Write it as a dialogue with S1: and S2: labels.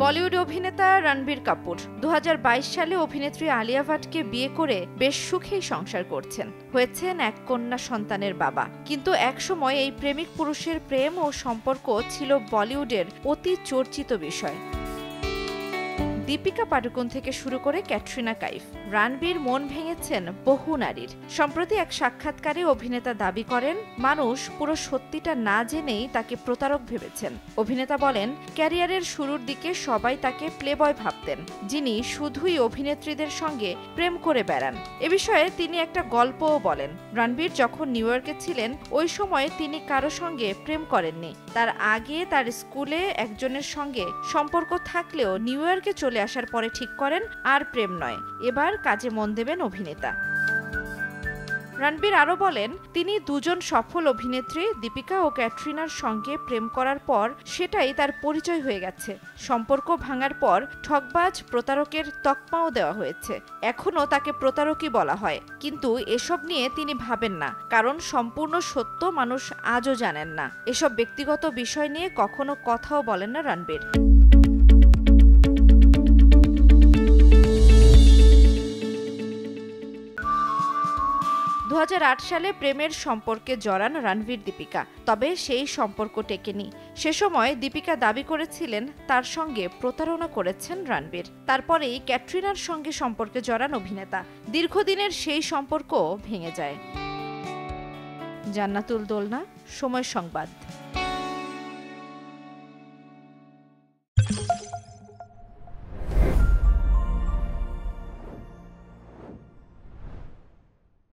S1: বলিউড অভিনেতা রণবীর কাপুর 2022 সালে অভিনেত্রী আলিয়া ভাটকে বিয়ে করে বেশ সুখেই সংসার করছেন। হয়েছেন এক কন্যা সন্তানের বাবা। কিন্তু একসময় এই প্রেমিক পুরুষের প্রেম ও সম্পর্ক ছিল বলিউডের অতি চর্চিত বিষয়। দীপিকা পাডুকোন থেকে শুরু করে ক্যাটরিনা কাইফ, রণবীর মন ভেঙেছেন বহু নারীর। সম্প্রতি এক সাক্ষাৎকারে অভিনেতা দাবি করেন, মানুষ পুরো সত্যিটা না জেনেই তাকে প্রতারক ভেবেছেন। অভিনেতা বলেন, ক্যারিয়ারের শুরুর দিকে সবাই তাকে প্লেবয় ভাবতেন, যিনি শুধুই অভিনেত্রীদের সঙ্গে প্রেম করে বেড়ান। এ বিষয়ে তিনি একটা গল্পও বলেন। রণবীর যখন নিউ ইয়র্কে ছিলেন, ওই সময় তিনি কারো সঙ্গে প্রেম করেননি। তার আগে তার স্কুলে একজনের সঙ্গে সম্পর্ক থাকলেও নিউ ইয়র্কে চলে আসার পরে ঠিক করেন আর প্রেম নয়, এবার কাজে মন দেবেন অভিনেতা। রণবীর আরও বলেন, তিনি দুজন সফল অভিনেত্রী দীপিকা ও ক্যাটরিনার সঙ্গে প্রেম করার পর সেটাই তার পরিচয় হয়ে গেছে। সম্পর্ক ভাঙার পর ঠকবাজ প্রতারকের তকমাও দেওয়া হয়েছে। এখনও তাকে প্রতারকই বলা হয়, কিন্তু এসব নিয়ে তিনি ভাবেন না, কারণ সম্পূর্ণ সত্য মানুষ আজও জানেন না। এসব ব্যক্তিগত বিষয় নিয়ে কখনো কথাও বলেন না রণবীর। 2008 সালে প্রেমের সম্পর্কে জড়ান রণবীর দীপিকা, তবে সেই সম্পর্ক টেকেনি। সে সময় দীপিকা দাবি করেছিলেন তার সঙ্গে প্রতারণা করেছেন রণবীর। তারপরেই ক্যাটরিনার সঙ্গে সম্পর্কে জড়ান অভিনেতা। দীর্ঘদিনের সেই সম্পর্ক ভেঙে যায়। জান্নাতুল দোলনা, সময় সংবাদ।